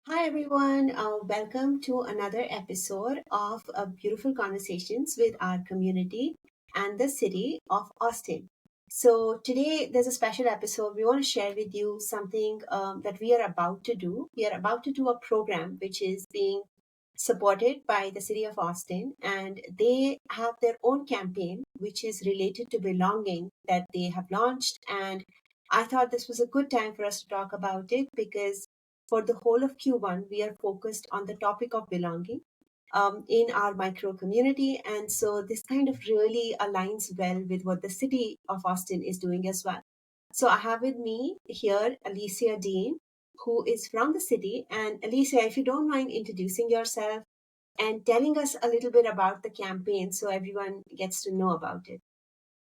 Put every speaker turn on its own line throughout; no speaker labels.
Hi everyone, welcome to another episode of Beautiful Conversations with our community and the city of Austin. So, today there's a special episode. We want to share with you something that we are about to do. We are about to do a program which is being supported by the city of Austin, and they have their own campaign which is related to belonging that they have launched. And I thought this was a good time for us to talk about it because for the whole of Q1, we are focused on the topic of belonging in our micro community. And so this kind of really aligns well with what the city of Austin is doing as well. So I have with me here Alicia Dean, who is from the city. And Alicia, if you don't mind introducing yourself and telling us a little bit about the campaign so everyone gets to know about it.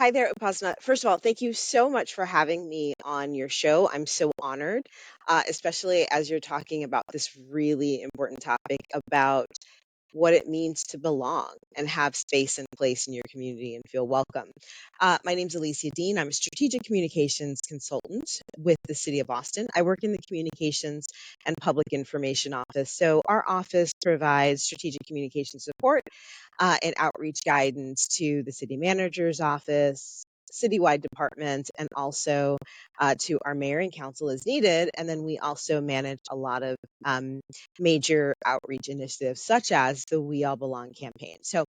Hi there, Upasana. First of all, thank you so much for having me on your show. I'm so honored, especially as you're talking about this really important topic about what it means to belong and have space and place in your community and feel welcome. My name's Alicia Dean. I'm a strategic communications consultant with the City of Austin. I work in the communications and public information office. So our office provides strategic communication support and outreach guidance to the city manager's office, citywide departments, and also to our mayor and council as needed. And then we also manage a lot of major outreach initiatives, such as the We All Belong campaign. So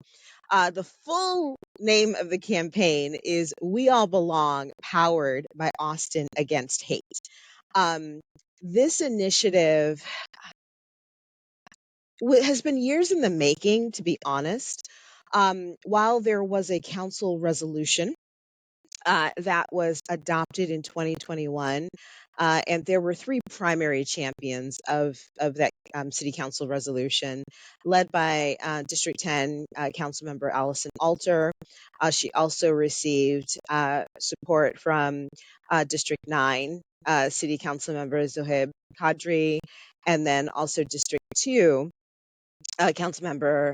the full name of the campaign is We All Belong, powered by Austin Against Hate. Um, this initiative has been years in the making, to be honest. While there was a council resolution that was adopted in 2021, and there were three primary champions of that city council resolution, led by District 10 council member Allison Alter. She also received support from District 9 city council member Zohaib Kadri, and then also District 2 Councilmember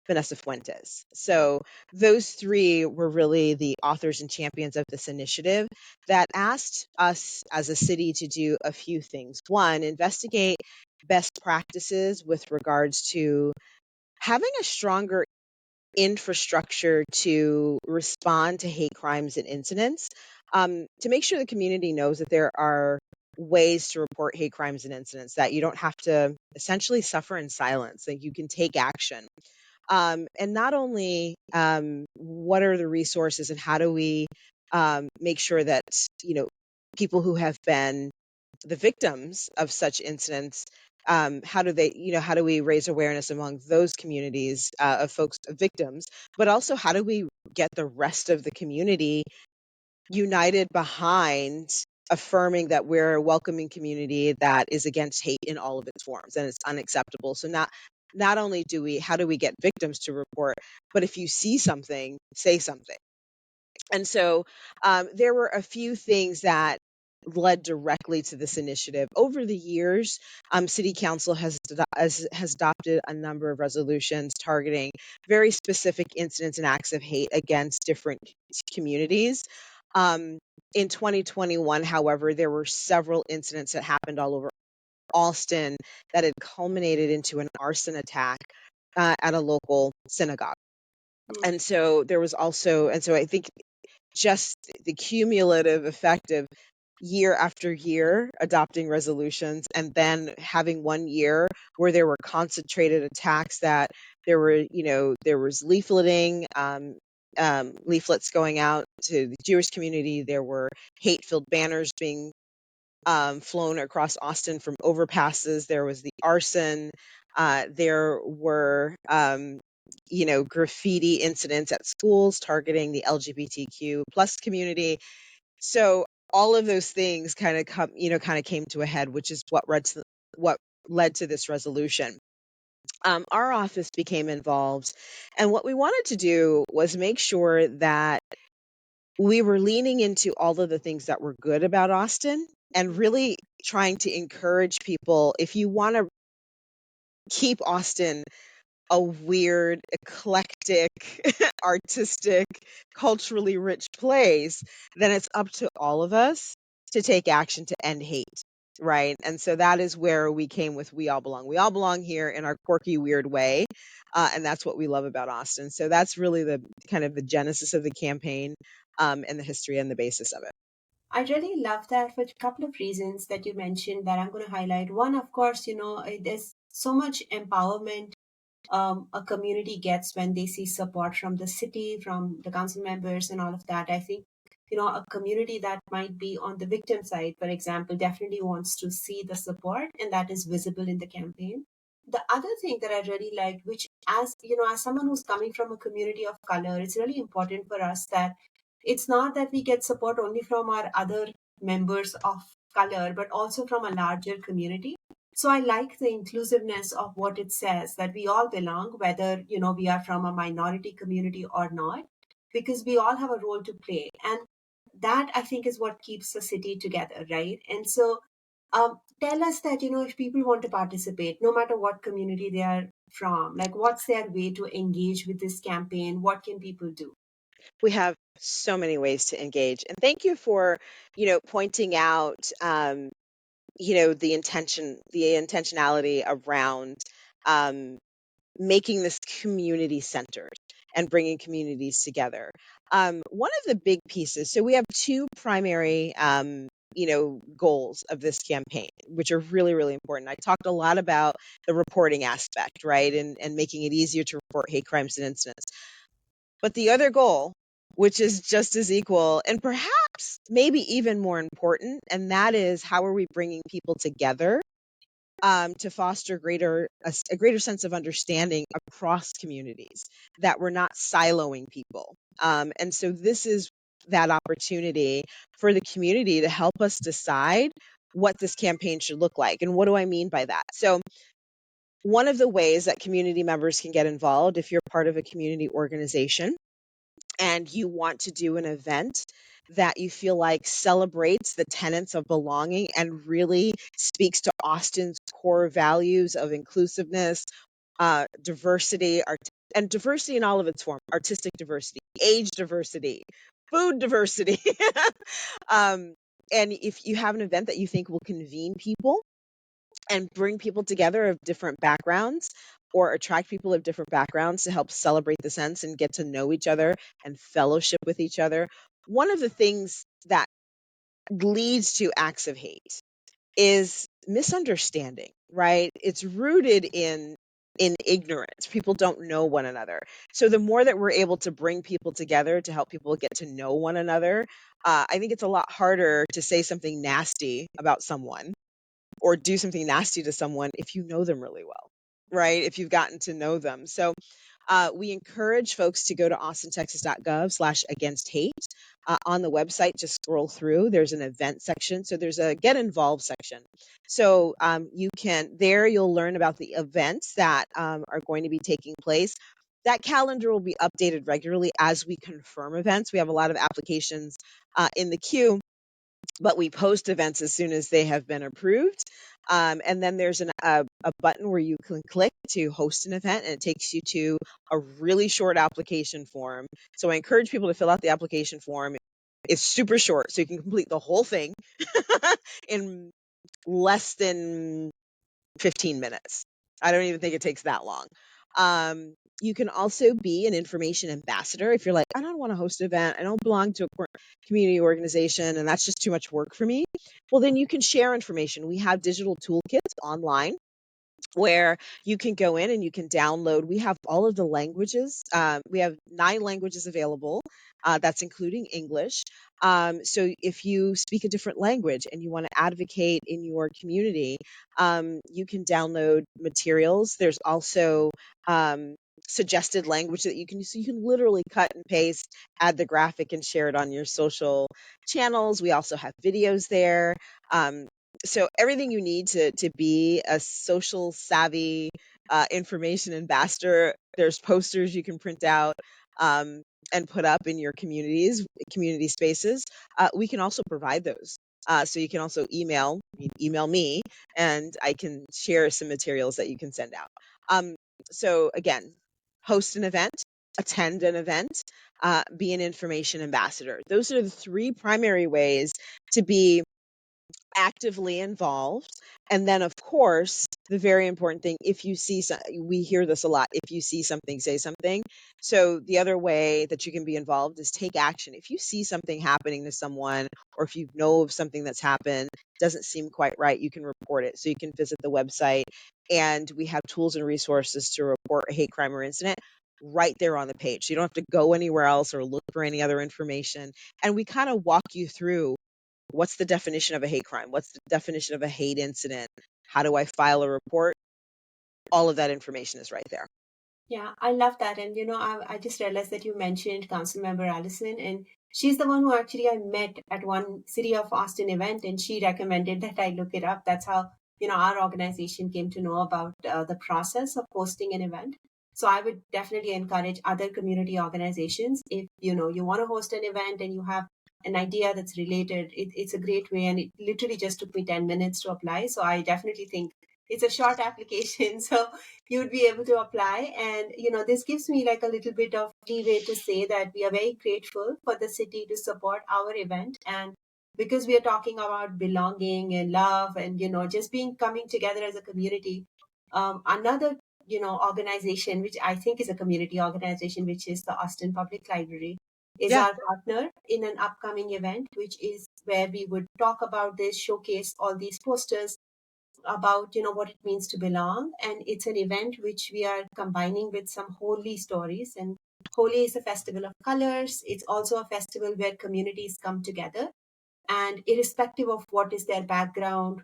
Vanessa Fuentes. So those three were really the authors and champions of this initiative that asked us as a city to do a few things. One, investigate best practices with regards to having a stronger infrastructure to respond to hate crimes and incidents, to make sure the community knows that there are ways to report hate crimes and incidents, that you don't have to essentially suffer in silence, that you can take action. And not only what are the resources and how do we make sure that, people who have been the victims of such incidents, how do we raise awareness among those communities of folks, of victims, but also how do we get the rest of the community united behind affirming that we're a welcoming community that is against hate in all of its forms and it's unacceptable. So not only how do we get victims to report, but if you see something, say something. And so there were a few things that led directly to this initiative. Over the years, City Council has adopted a number of resolutions targeting very specific incidents and acts of hate against different communities. In 2021, however, there were several incidents that happened all over Austin that had culminated into an arson attack at a local synagogue. And so there was also, and so I think just the cumulative effect of year after year adopting resolutions and then having one year where there were concentrated attacks, that there was leafleting, leaflets going out to the Jewish community. There were hate-filled banners being flown across Austin from overpasses. There was the arson. There were graffiti incidents at schools targeting the LGBTQ plus community. So all of those things kind of came to a head, which is what led to this resolution. Our office became involved, and what we wanted to do was make sure that we were leaning into all of the things that were good about Austin and really trying to encourage people, if you want to keep Austin a weird, eclectic, artistic, culturally rich place, then it's up to all of us to take action to end hate. right? And so that is where we came with We All Belong. We all belong here in our quirky, weird way. And that's what we love about Austin. So that's really the kind of the genesis of the campaign, and the history and the basis of it.
I really love that for a couple of reasons that you mentioned that I'm going to highlight. One, of course, there's so much empowerment a community gets when they see support from the city, from the council members, and all of that. I think, a community that might be on the victim side, for example, definitely wants to see the support, and that is visible in the campaign. The other thing that I really liked, which as someone who's coming from a community of color, it's really important for us that it's not that we get support only from our other members of color, but also from a larger community. So I like the inclusiveness of what it says that we all belong, whether we are from a minority community or not, because we all have a role to play, and that I think is what keeps the city together, right? And so, tell us that if people want to participate, no matter what community they are from, like what's their way to engage with this campaign? What can people do?
We have so many ways to engage. And thank you for, pointing out, the intentionality around, um, making this community centered and bringing communities together. One of the big pieces, so we have two primary, goals of this campaign, which are really, really important. I talked a lot about the reporting aspect, right? And making it easier to report hate crimes and incidents. But the other goal, which is just as equal and perhaps maybe even more important, and that is how are we bringing people together, to foster a greater sense of understanding across communities, that we're not siloing people. And so this is that opportunity for the community to help us decide what this campaign should look like. And what do I mean by that? So one of the ways that community members can get involved, if you're part of a community organization and you want to do an event that you feel like celebrates the tenets of belonging and really speaks to Austin's core values of inclusiveness, diversity, and diversity in all of its form, artistic diversity, age diversity, food diversity. um, and if you have an event that you think will convene people and bring people together of different backgrounds, or attract people of different backgrounds to help celebrate the sense and get to know each other and fellowship with each other. One of the things that leads to acts of hate is misunderstanding, right? It's rooted in ignorance. People don't know one another. So the more that we're able to bring people together to help people get to know one another, I think it's a lot harder to say something nasty about someone or do something nasty to someone if you know them really well, right? If you've gotten to know them. So we encourage folks to go to austintexas.gov/against hate. On the website, just scroll through. There's an event section. So there's a get involved section. So you'll learn about the events that are going to be taking place. That calendar will be updated regularly as we confirm events. We have a lot of applications in the queue, but we post events as soon as they have been approved. And then there's a button where you can click to host an event, and it takes you to a really short application form. So I encourage people to fill out the application form. It's super short, so you can complete the whole thing in less than 15 minutes. I don't even think it takes that long. You can also be an information ambassador if you're like, I don't want to host an event, I don't belong to a community organization, and that's just too much work for me. Well, then you can share information. We have digital toolkits online where you can go in and you can download. We have all of the languages. We have 9 languages available. That's including English. So if you speak a different language and you want to advocate in your community, you can download materials. There's also suggested language that you can use. So you can literally cut and paste, add the graphic, and share it on your social channels. We also have videos there. So everything you need to be a social savvy information ambassador. There's posters you can print out and put up in your community spaces. We can also provide those. So you can also email me, and I can share some materials that you can send out. So again, host an event, attend an event, be an information ambassador. Those are the 3 primary ways to be actively involved. And then, of course, the very important thing, if you see, we hear this a lot, if you see something, say something. So the other way that you can be involved is take action. If you see something happening to someone, or if you know of something that's happened, doesn't seem quite right, you can report it. So you can visit the website, and we have tools and resources to report a hate crime or incident right there on the page. So you don't have to go anywhere else or look for any other information. And we kind of walk you through, what's the definition of a hate crime? What's the definition of a hate incident? How do I file a report? All of that information is right there.
Yeah, I love that. And I just realized that you mentioned Council Member Allison, and she's the one who actually I met at one City of Austin event, and she recommended that I look it up. That's how our organization came to know about the process of hosting an event. So I would definitely encourage other community organizations, if you want to host an event and you have an idea that's related, it's a great way. And it literally just took me 10 minutes to apply. So I definitely think it's a short application. So you would be able to apply. And this gives me like a little bit of leeway to say that we are very grateful for the city to support our event. And because we are talking about belonging and love and just being coming together as a community, another organization which I think is a community organization, which is the Austin Public Library, is
Yeah.
our partner in an upcoming event, which is where we would talk about this, showcase all these posters about what it means to belong. And it's an event which we are combining with some Holi stories. And Holi is a festival of colors. It's also a festival where communities come together, and irrespective of what is their background,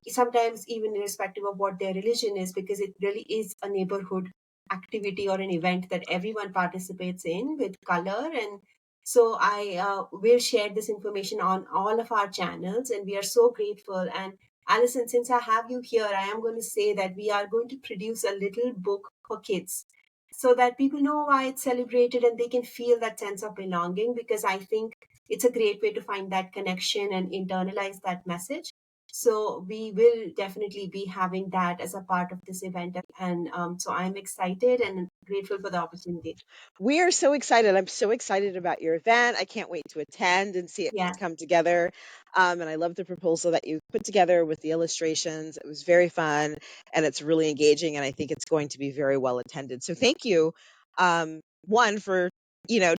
sometimes even irrespective of what their religion is, because it really is a neighborhood activity or an event that everyone participates in with color. And so I will share this information on all of our channels, and we are so grateful. And Alison, since I have you here, I am going to say that we are going to produce a little book for kids so that people know why it's celebrated and they can feel that sense of belonging, because I think it's a great way to find that connection and internalize that message. So we will definitely be having that as a part of this event. And so I'm excited and grateful for the opportunity.
We are so excited. I'm so excited about your event. I can't wait to attend and see it
Yeah,
come together. And I love the proposal that you put together with the illustrations. It was very fun, and it's really engaging, and I think it's going to be very well attended. So thank you, one, for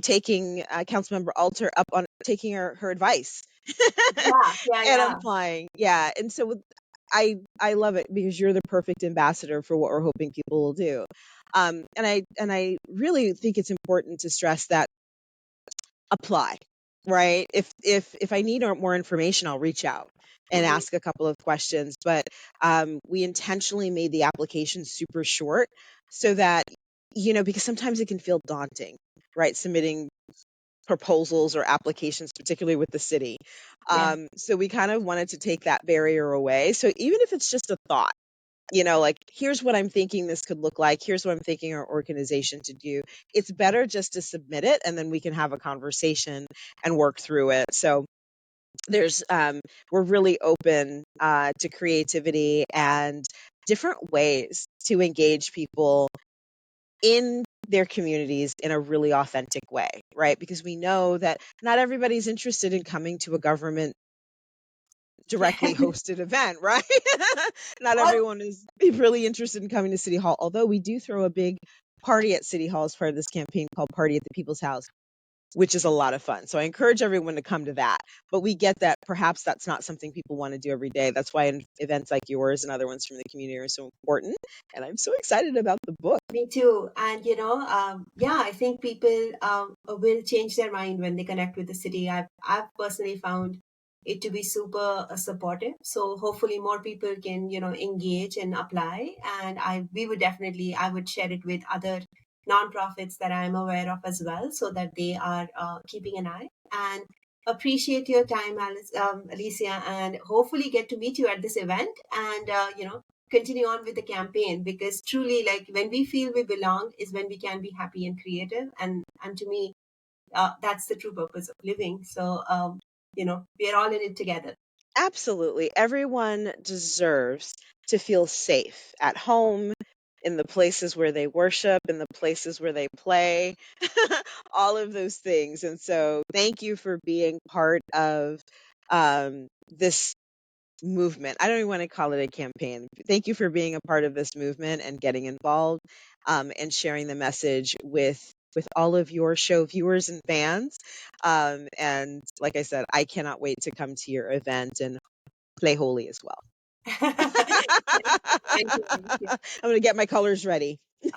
taking Councilmember Alter up on taking her advice
yeah, yeah,
and
yeah.
applying. Yeah, and so I love it because you're the perfect ambassador for what we're hoping people will do. And I really think it's important to stress that apply, right? If I need more information, I'll reach out and
Mhm.
ask a couple of questions. But we intentionally made the application super short so that because sometimes it can feel daunting, right? Submitting proposals or applications, particularly with the city.
Yeah.
So we kind of wanted to take that barrier away. So even if it's just a thought, like, here's what I'm thinking this could look like, here's what I'm thinking our organization to do, it's better just to submit it, and then we can have a conversation and work through it. So there's we're really open to creativity and different ways to engage people in their communities in a really authentic way, right? Because we know that not everybody's interested in coming to a government directly hosted event, right? Not
Or
everyone is really interested in coming to City Hall, although we do throw a big party at City Hall as part of this campaign called Party at the People's House, which is a lot of fun. So I encourage everyone to come to that. But we get that perhaps that's not something people want to do every day. That's why events like yours and other ones from the community are so important. And I'm so excited about the book.
me too. And yeah, I think people will change their mind when they connect with the city. I've personally found it to be super supportive. So hopefully more people can engage and apply. And I would share it with other nonprofits that I'm aware of as well, so that they are keeping an eye. And appreciate your time, Alicia, and hopefully get to meet you at this event. And continue on with the campaign, because truly, like, when we feel we belong is when we can be happy and creative. And to me, that's the true purpose of living. So we are all in it together.
Absolutely. Everyone deserves to feel safe at home, in the places where they worship, in the places where they play, all of those things. And so thank you for being part of this movement. I don't even want to call it a campaign. Thank you for being a part of this movement and getting involved, and sharing the message with all of your show viewers and fans. And like I said, I cannot wait to come to your event and play Holi as well.
Thank you. Thank you.
I'm going to get my colors ready.